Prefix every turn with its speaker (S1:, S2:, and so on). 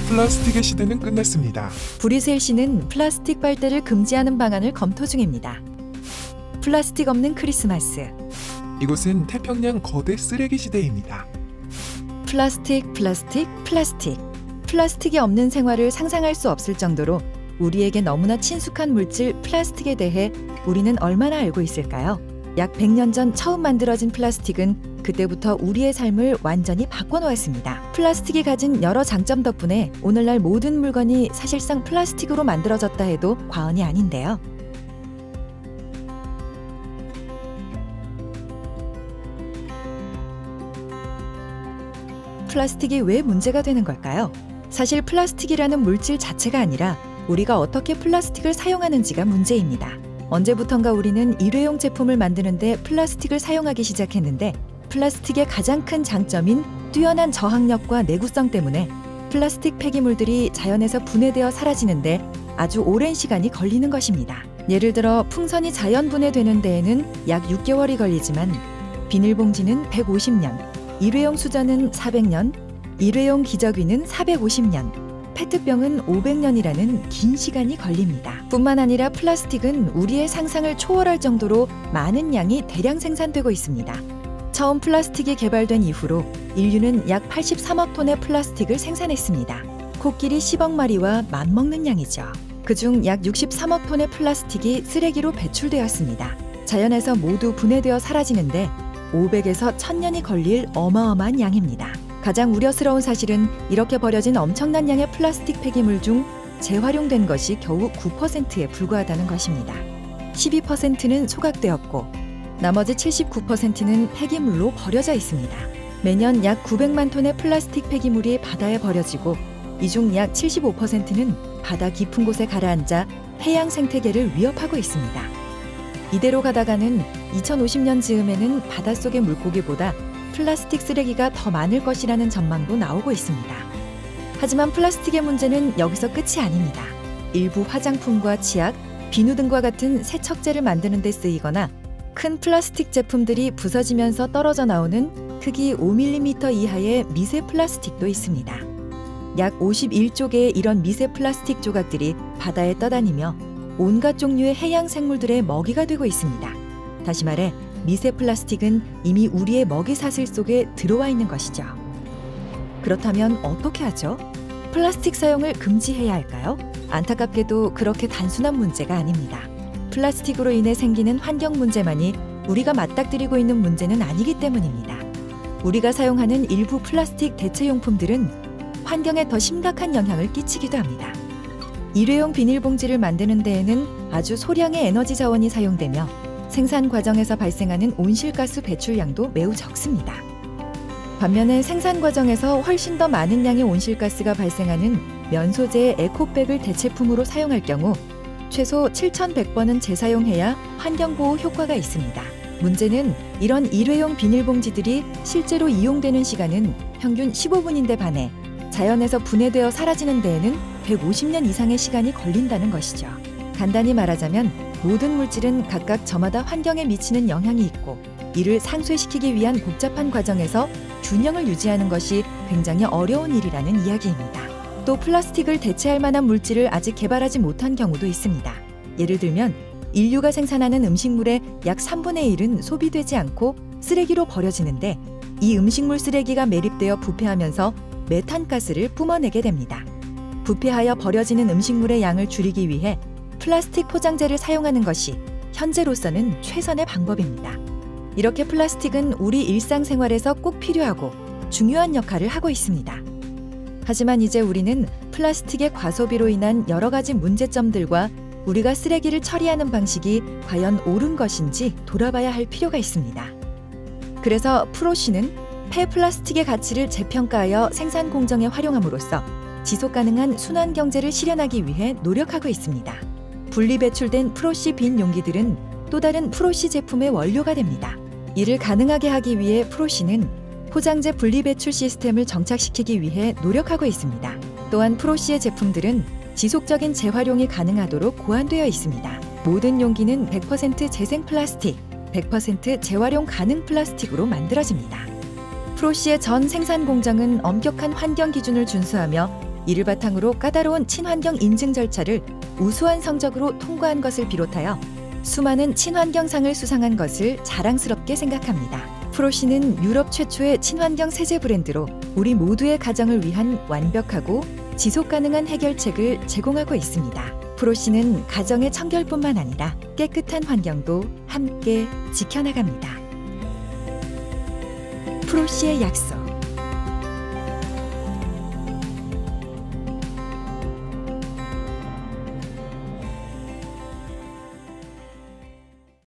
S1: 플라스틱의 시대는 끝났습니다.
S2: 브뤼셀시는 플라스틱 빨대를 금지하는 방안을 검토 중입니다. 플라스틱 없는 크리스마스.
S1: 이곳은 태평양 거대 쓰레기 시대입니다.
S2: 플라스틱, 플라스틱, 플라스틱. 플라스틱이 없는 생활을 상상할 수 없을 정도로 우리에게 너무나 친숙한 물질 플라스틱에 대해 우리는 얼마나 알고 있을까요? 약 100년 전 처음 만들어진 플라스틱은 그때부터 우리의 삶을 완전히 바꿔놓았습니다. 플라스틱이 가진 여러 장점 덕분에 오늘날 모든 물건이 사실상 플라스틱으로 만들어졌다 해도 과언이 아닌데요. 플라스틱이 왜 문제가 되는 걸까요? 사실 플라스틱이라는 물질 자체가 아니라 우리가 어떻게 플라스틱을 사용하는지가 문제입니다. 언제부턴가 우리는 일회용 제품을 만드는데 플라스틱을 사용하기 시작했는데 플라스틱의 가장 큰 장점인 뛰어난 저항력과 내구성 때문에 플라스틱 폐기물들이 자연에서 분해되어 사라지는데 아주 오랜 시간이 걸리는 것입니다. 예를 들어 풍선이 자연 분해되는 데에는 약 6개월이 걸리지만 비닐봉지는 150년, 일회용 수저는 400년, 일회용 기저귀는 450년, 페트병은 500년이라는 긴 시간이 걸립니다. 뿐만 아니라 플라스틱은 우리의 상상을 초월할 정도로 많은 양이 대량 생산되고 있습니다. 처음 플라스틱이 개발된 이후로 인류는 약 83억 톤의 플라스틱을 생산했습니다. 코끼리 10억 마리와 맞먹는 양이죠. 그중 약 63억 톤의 플라스틱이 쓰레기로 배출되었습니다. 자연에서 모두 분해되어 사라지는데 500에서 1000년이 걸릴 어마어마한 양입니다. 가장 우려스러운 사실은 이렇게 버려진 엄청난 양의 플라스틱 폐기물 중 재활용된 것이 겨우 9%에 불과하다는 것입니다. 12%는 소각되었고 나머지 79%는 폐기물로 버려져 있습니다. 매년 약 900만 톤의 플라스틱 폐기물이 바다에 버려지고 이 중 약 75%는 바다 깊은 곳에 가라앉아 해양 생태계를 위협하고 있습니다. 이대로 가다가는 2050년 즈음에는 바닷속의 물고기보다 플라스틱 쓰레기가 더 많을 것이라는 전망도 나오고 있습니다. 하지만 플라스틱의 문제는 여기서 끝이 아닙니다. 일부 화장품과 치약, 비누 등과 같은 세척제를 만드는 데 쓰이거나 큰 플라스틱 제품들이 부서지면서 떨어져 나오는 크기 5mm 이하의 미세 플라스틱도 있습니다. 약 51조 개의 이런 미세 플라스틱 조각들이 바다에 떠다니며 온갖 종류의 해양 생물들의 먹이가 되고 있습니다. 다시 말해 미세 플라스틱은 이미 우리의 먹이 사슬 속에 들어와 있는 것이죠. 그렇다면 어떻게 하죠? 플라스틱 사용을 금지해야 할까요? 안타깝게도 그렇게 단순한 문제가 아닙니다. 플라스틱으로 인해 생기는 환경 문제만이 우리가 맞닥뜨리고 있는 문제는 아니기 때문입니다. 우리가 사용하는 일부 플라스틱 대체용품들은 환경에 더 심각한 영향을 끼치기도 합니다. 일회용 비닐봉지를 만드는 데에는 아주 소량의 에너지 자원이 사용되며 생산 과정에서 발생하는 온실가스 배출량도 매우 적습니다. 반면에 생산 과정에서 훨씬 더 많은 양의 온실가스가 발생하는 면 소재의 에코백을 대체품으로 사용할 경우 최소 7,100번은 재사용해야 환경보호 효과가 있습니다. 문제는 이런 일회용 비닐봉지들이 실제로 이용되는 시간은 평균 15분인데 반해 자연에서 분해되어 사라지는 데에는 150년 이상의 시간이 걸린다는 것이죠. 간단히 말하자면 모든 물질은 각각 저마다 환경에 미치는 영향이 있고 이를 상쇄시키기 위한 복잡한 과정에서 균형을 유지하는 것이 굉장히 어려운 일이라는 이야기입니다. 또 플라스틱을 대체할 만한 물질을 아직 개발하지 못한 경우도 있습니다. 예를 들면 인류가 생산하는 음식물의 약 3분의 1은 소비되지 않고 쓰레기로 버려지는데 이 음식물 쓰레기가 매립되어 부패하면서 메탄가스를 뿜어내게 됩니다. 부패하여 버려지는 음식물의 양을 줄이기 위해 플라스틱 포장재를 사용하는 것이 현재로서는 최선의 방법입니다. 이렇게 플라스틱은 우리 일상생활에서 꼭 필요하고 중요한 역할을 하고 있습니다. 하지만 이제 우리는 플라스틱의 과소비로 인한 여러 가지 문제점들과 우리가 쓰레기를 처리하는 방식이 과연 옳은 것인지 돌아봐야 할 필요가 있습니다. 그래서 프로시는 폐플라스틱의 가치를 재평가하여 생산 공정에 활용함으로써 지속가능한 순환경제를 실현하기 위해 노력하고 있습니다. 분리 배출된 프로시 빈 용기들은 또 다른 프로시 제품의 원료가 됩니다. 이를 가능하게 하기 위해 프로시는 포장재 분리 배출 시스템을 정착시키기 위해 노력하고 있습니다. 또한 프로시의 제품들은 지속적인 재활용이 가능하도록 고안되어 있습니다. 모든 용기는 100% 재생 플라스틱, 100% 재활용 가능 플라스틱으로 만들어집니다. 프로시의 전 생산 공정은 엄격한 환경 기준을 준수하며 이를 바탕으로 까다로운 친환경 인증 절차를 우수한 성적으로 통과한 것을 비롯하여 수많은 친환경상을 수상한 것을 자랑스럽게 생각합니다. 프로씨는 유럽 최초의 친환경 세제 브랜드로 우리 모두의 가정을 위한 완벽하고 지속 가능한 해결책을 제공하고 있습니다. 프로씨는 가정의 청결뿐만 아니라 깨끗한 환경도 함께 지켜나갑니다. 프로씨의 약속.